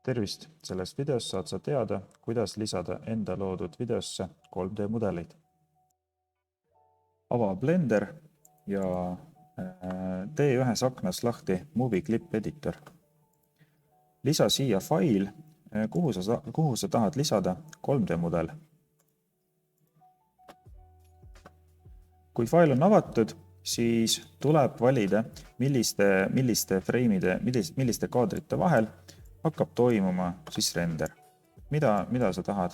Tervist! Selles videos saad sa teada, kuidas lisada enda loodud videosse 3D mudeleid. Ava Blender ja tee ühes aknas lahti Movie Clip Editor. Lisa siia fail, kuhu sa tahad lisada 3D mudel. Kui fail on avatud, siis tuleb valida, milliste kaadrite vahel hakkab toimuma siis render. Mida sa tahad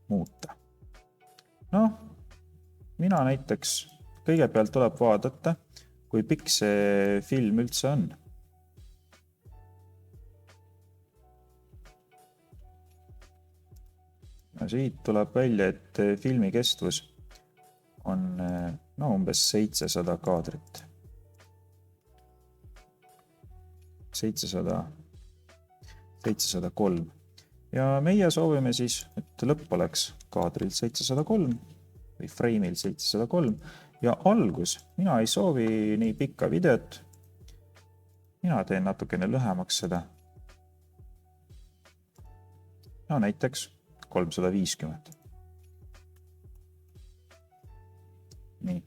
muuta? Mina näiteks kõigepealt tuleb vaadata, kui pikk see film üldse on. Siit tuleb välja, et filmi kestvus on umbes 700 kaadrit. 703. Ja meie soovime siis, et lõpp oleks kaadril 703 või frame'il 703 ja algus. Mina ei soovi nii pikka videot. Mina teen natukene lühemaks seda. Näiteks 350. Nii.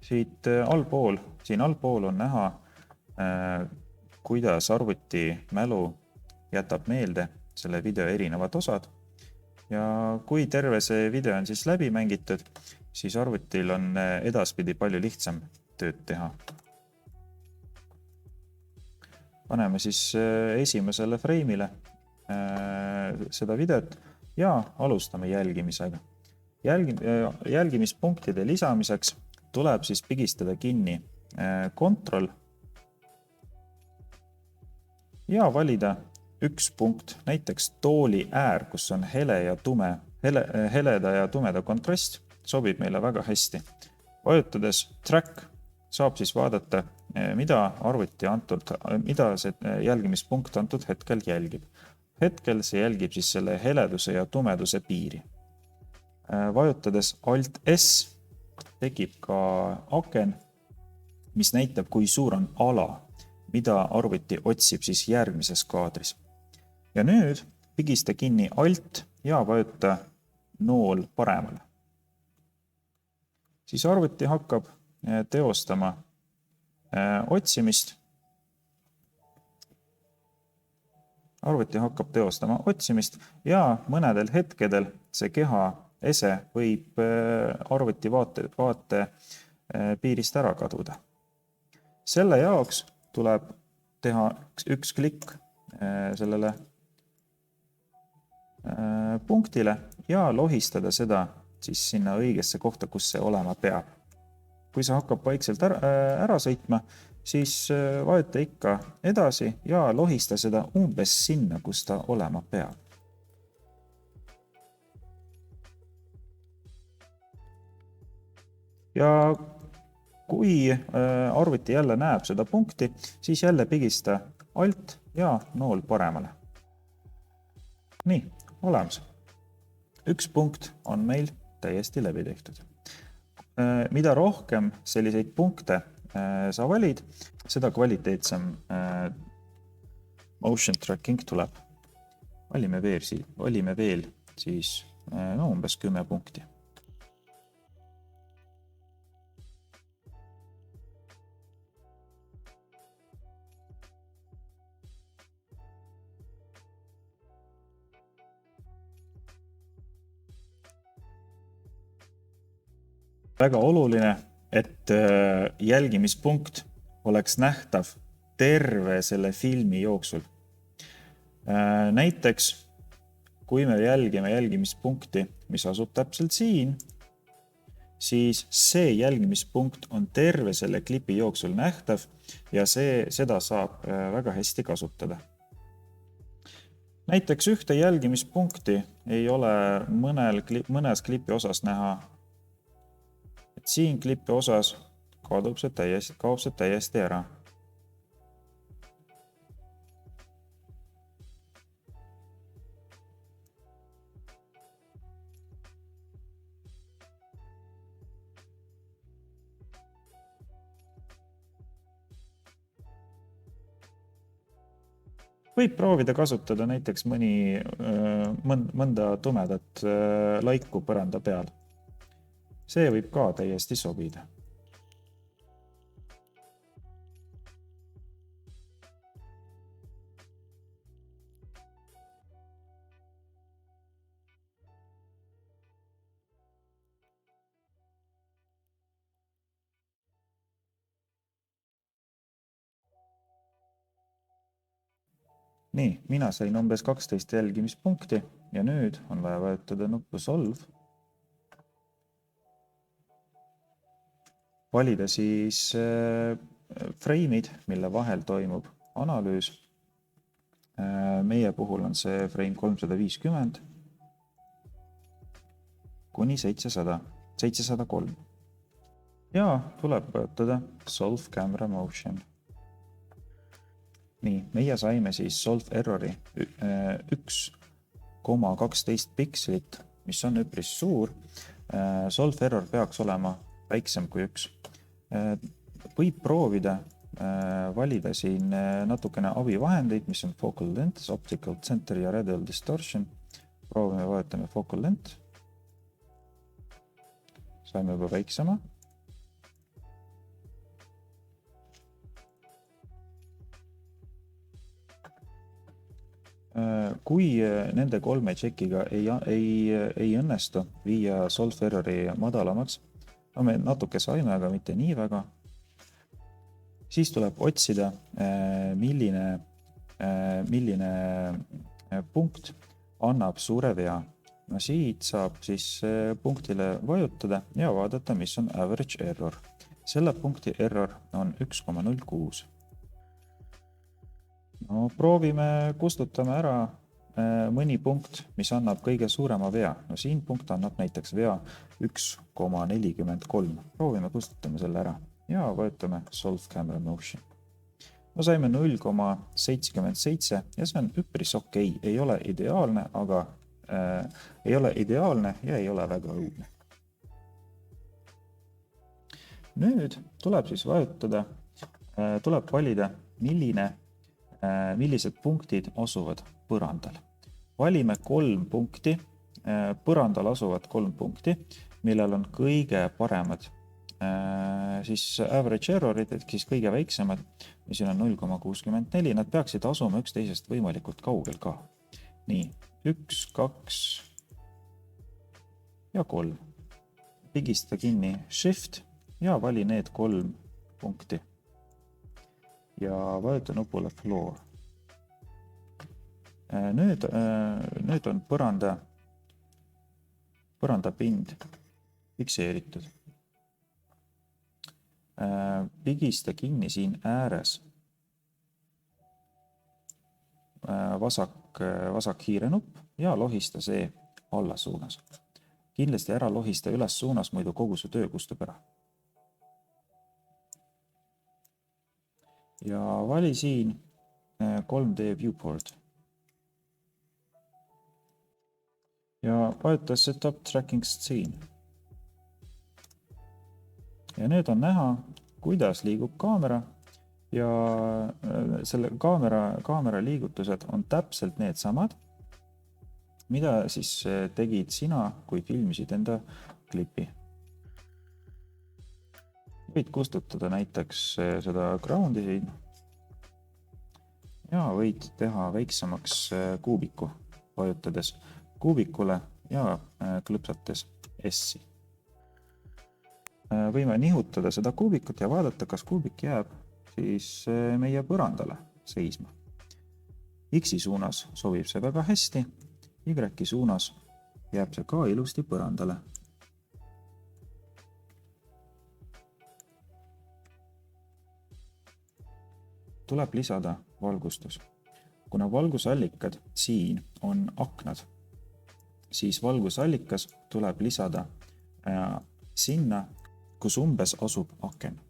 Siin allpool on näha, kuidas arvuti mälu jätab meelde selle video erinevad osad. Ja kui terve see video on siis läbi mängitud, siis arvutil on edaspidi palju lihtsam tööd teha. Paneme siis esimesele frame'ile seda videot ja alustame jälgimisega. Jälgimispunktide lisamiseks tuleb siis pigistada kinni Ctrl ja valida üks punkt, näiteks tooli äär, kus on heleda ja tumeda kontrast, sobib meile väga hästi. Vajutades track saab siis vaadata, mida see jälgimispunkt antud hetkel jälgib. Hetkel see jälgib siis selle heleduse ja tumeduse piiri. Vajutades Alt S tekib ka aken, mis näitab, kui suur on ala, mida arvuti otsib siis järgmises kaadris. Ja nüüd pigista kinni Alt ja vajuta nool paremale. Siis arvuti hakkab teostama otsimist. Ja mõnedel hetkedel see keha ese võib arvuti vaate piirist ära kaduda. Selle jaoks tuleb teha üks klikk sellele punktile ja lohistada seda siis sinna õigesse kohta, kus see olema peab. Kui see hakkab vaikselt ära sõitma, siis vajuta ikka edasi ja lohista seda umbes sinna, kus ta olema peab. Ja kui arvuti jälle näeb seda punkti, siis jälle pigista Alt ja nool paremale. Nii, olemas. Üks punkt on meil täiesti läbi tehtud. Mida rohkem selliseid punkte sa valid, seda kvaliteetsem motion tracking tuleb. Valime veel siis umbes 10 punkti. Väga oluline, et jälgimispunkt oleks nähtav terve selle filmi jooksul. Näiteks, kui me jälgime jälgimispunkti, mis asub täpselt siin, siis see jälgimispunkt on terve selle klipi jooksul nähtav ja seda saab väga hästi kasutada. Näiteks ühte jälgimispunkti ei ole mõnes klipi osas näha. Siin klipi osas kaob see täiesti ära. Võib proovida kasutada näiteks mõnda tumedat laiku põranda peal. See võib ka täiesti sobida. Nii, mina sain umbes 12 jälgimispunkti ja nüüd on vaja vajutada nuppu Solve. Valida siis frame'id, mille vahel toimub analüüs. Meie puhul on see frame 350 kuni 703. Ja tuleb vajutada Solve Camera Motion. Nii, meie saime siis solve errori 1,12 pikslit, mis on üpris suur. Solve error peaks olema väiksem kui 1. Võib proovida valida siin natukene abivahendeid, mis on focal length, optical center ja radial distortion. Proovime, vajutame focal length. Saime juba väiksema. Kui nende 3 tšekiga ei õnnestu viia solve errori madalamaks, no me natuke saime, aga mitte nii väga, siis tuleb otsida, milline punkt annab suure vea. No siit saab siis punktile vajutada ja vaadata, mis on average error. Selle punkti error on 1,06. No, proovime, kustutame ära mõni punkt, mis annab kõige suurema vea. No siin punkt annab näiteks vea 1,43. Proovime, kustutame selle ära ja vajutame Solve Camera Motion. No saime 0,77 ja see on üpris okei. Ei ole ideaalne, aga ei ole ideaalne ja ei ole väga õudne. Nüüd tuleb siis vajutada, tuleb valida, millised punktid asuvad põrandal. Valime 3 punkti, põrandal asuvad 3 punkti, millel on kõige paremad siis average errorid, ehk siis kõige väiksemad, mis on 0,64, nad peaksid asuma üksteisest võimalikult kaugel ka. Nii, 1, 2 ja 3. Pigista kinni Shift ja vali need 3 punkti. Ja vajuta nupule Floor. Nüüd on põranda pind fikseeritud. Pigista kinni siin ääres vasak hiirenupp ja lohista see alla suunas. Kindlasti ära lohista üles suunas, muidu kogu su töö kustub ära. Ja vali siin 3D viewport. Ja vajuta Setup Tracking Scene. Ja nüüd on näha, kuidas liigub kaamera ja selle kaamera liigutused on täpselt need samad, mida siis tegid sina, kui filmisid enda klipi. Võid kustutada näiteks seda groundi siin ja võid teha väiksemaks kuubiku, vajutades kuubikule ja klõpsates S-i. Võime nihutada seda kuubikut ja vaadata, kas kuubik jääb siis meie põrandale seisma. X-i suunas sobib see väga hästi, Y-i suunas jääb see ka ilusti põrandale. Tuleb lisada valgustus. Kuna valgusallikad siin on aknad, siis valgusallikas tuleb lisada sinna, kus umbes asub aken.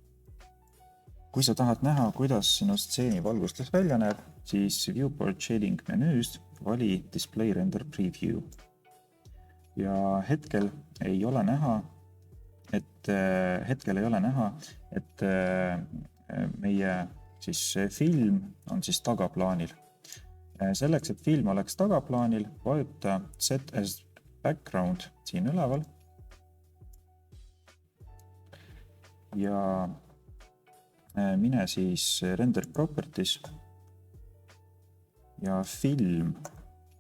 Kui sa tahad näha, kuidas sinu stseeni valgustus välja näeb, siis Viewport Shading menüüst vali Display Render Preview. Ja hetkel ei ole näha, et meie siis film on siis tagaplaanil. Selleks, et film oleks tagaplaanil, vajuta Set as Background siin üleval ja mine siis Render Properties ja Film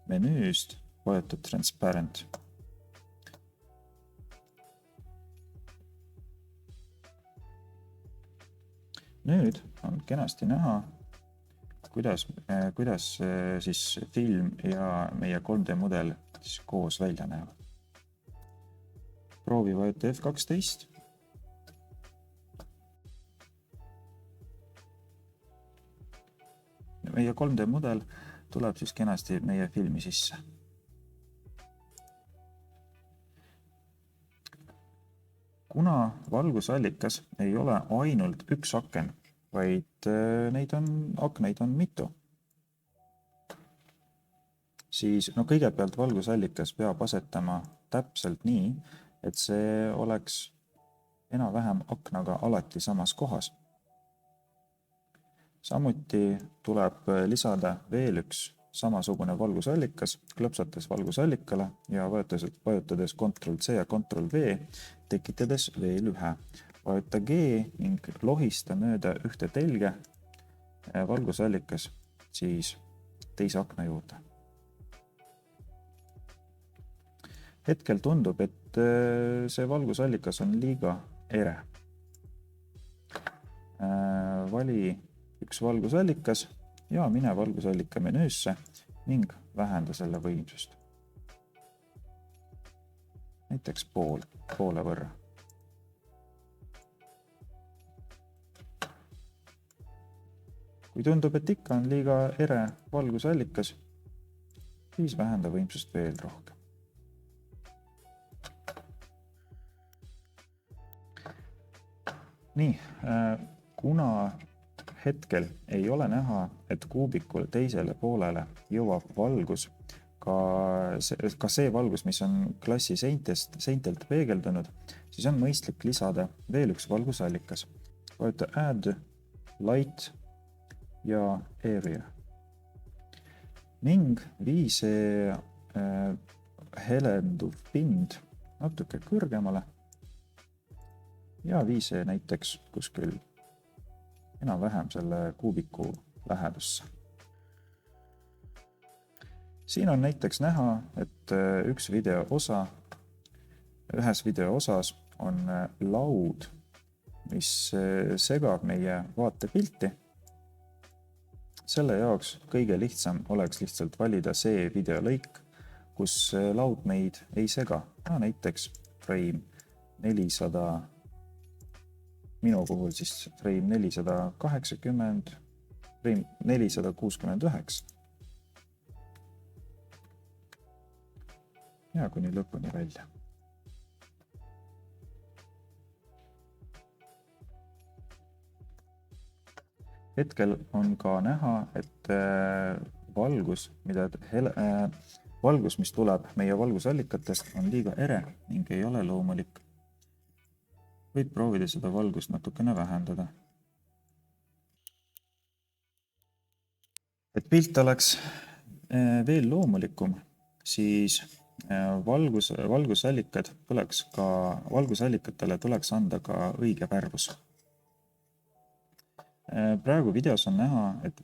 menüüst vajuta Transparent. Nüüd on kenasti näha, kuidas siis film ja meie 3D mudel siis koos välja näevad. Proovi vajuta F12. Meie 3D mudel tuleb siis kenasti meie filmi sisse. Kuna valgusallikas ei ole ainult üks aken, vaid akneid on mitu, siis kõigepealt valgusallikas peab asetama täpselt nii, et see oleks enam-vähem aknaga alati samas kohas. Samuti tuleb lisada veel üks samasugune valgusallikas, klõpsates valgusallikale ja vajutades Ctrl-C ja Ctrl-V, tekitades veel ühe. Vajuta G ning lohista mööda ühte telge valgusallikas siis teise akna juurde. Hetkel tundub, et see valgusallikas on liiga ere. Vali üks valgusallikas ja mine valgusallika menüüsse ning vähenda selle võimsust. Näiteks poole võrra. Kui tundub, et ikka on liiga ere valgusallikas, siis vähenda võimsust veel rohkem. Nii, kuna hetkel ei ole näha, et kuubikul teisele poolele jõuab valgus, ka see valgus, mis on klassi seintelt peegeldunud, siis on mõistlik lisada veel üks valgusallikas. Vajuta Add, Light ja Area. Ning vii see helenduv pind natuke kõrgemale ja vii see näiteks kuskil enam-vähem selle kuubiku lähedusse. Siin on näiteks näha, et ühes video osas on laud, mis segab meie vaatepilti. Selle jaoks kõige lihtsam oleks lihtsalt valida see videolõik, kus laud meid ei sega. Näiteks frame 400, minu puhul siis frame 480, frame 469. Ja kuni lõpuni välja. Hetkel on ka näha, et valgus, mis tuleb meie valgusallikatest, on liiga ere ning ei ole loomulik. Võid proovida seda valgust natukene vähendada. Et pilt oleks veel loomulikum, siis valgusallikatele tuleks anda ka õige värvus. Praegu videos on näha, et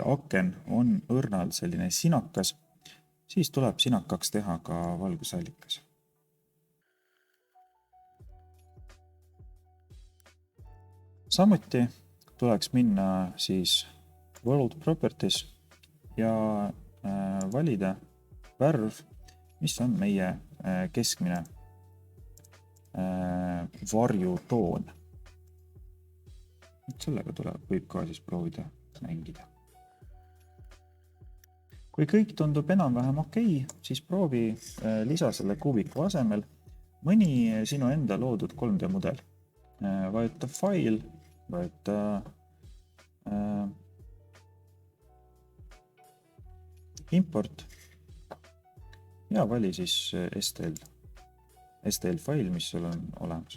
aken on õrnalt selline sinakas, siis tuleb sinakaks teha ka valgusallikas. Samuti tuleks minna siis World Properties ja valida värv, mis on meie keskmine varjutoon. Sellega võib ka siis proovida mängida. Kui kõik tundub enam-vähem okei, siis proovi lisa selle kuubiku asemel mõni sinu enda loodud 3D mudel. Vajuta File, vajuta Import ja vali siis STL fail, mis sul on olemas.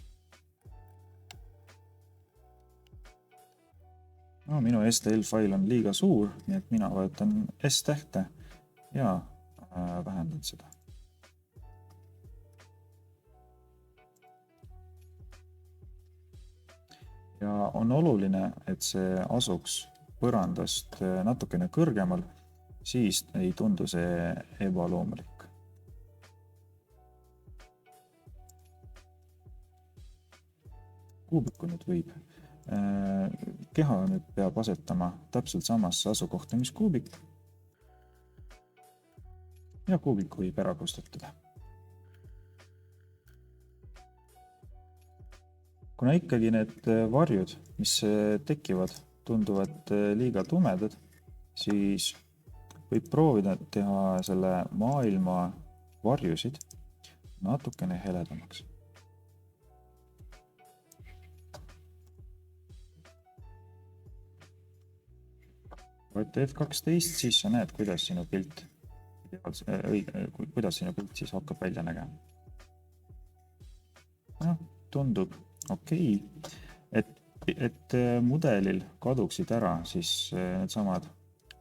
No, minu STL fail on liiga suur, nii et mina vajutan S-tähte ja vähendan seda. Ja on oluline, et see asuks põrandast natukene kõrgemal, siis ei tundu see ebaloomulik. Kuubiku nüüd võib. Keha nüüd peab asetama täpselt samasse asukohta, mis kuubik. Ja kuubiku võib ära kustutada. Kuna ikkagi need varjud, mis tekivad, tunduvad liiga tumedad, siis võib proovida teha selle maailma varjusid natukene heledamaks. Vajuta F12, siis sa näed, kuidas sinu pilt siis hakkab välja nägema. No, tundub okei. Et mudelil kaduksid ära siis needsamad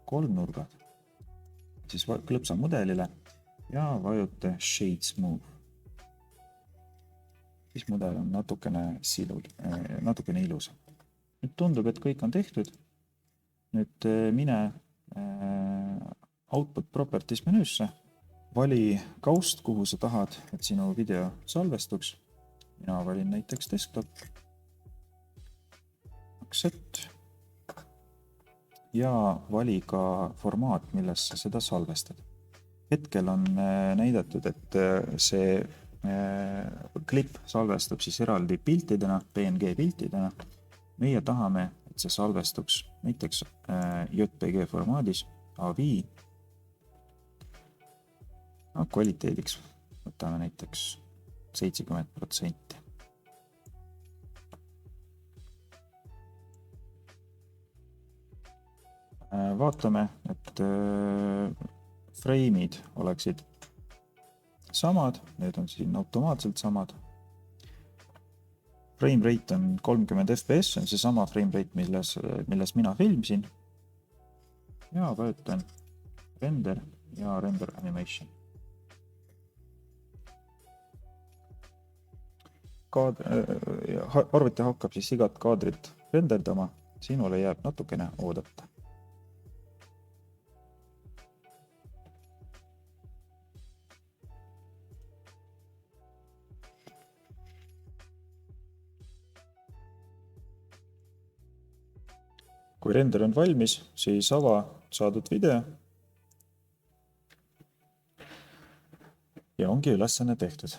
kolmnurgad. Siis klõpsa mudelile ja vajuta Shade Smooth. Siis mudel on natukene ilus. Nüüd tundub, et kõik on tehtud. Nüüd mine Output Properties menüüsse. Vali kaust, kuhu sa tahad, et sinu video salvestuks. Mina valin näiteks desktop. Accept. Ja vali ka formaat, milles sa seda salvestad. Hetkel on näidatud, et see klipp salvestab siis eraldi piltidena, PNG piltidena. Meie tahame, et see salvestuks näiteks JPG formaadis, AVI. Kvaliteediks võtame näiteks 70%. Vaatame, et frame'id oleksid samad, need on siin automaatselt samad. Frame rate on 30 fps, on see sama frame rate, milles mina filmsin. Ja vajutan render ja render animation. Arvuti hakkab siis igat kaadrit renderdama, sinule jääb natukene oodata. Kui render on valmis, siis ava saadud video ja ongi ülesanne tehtud.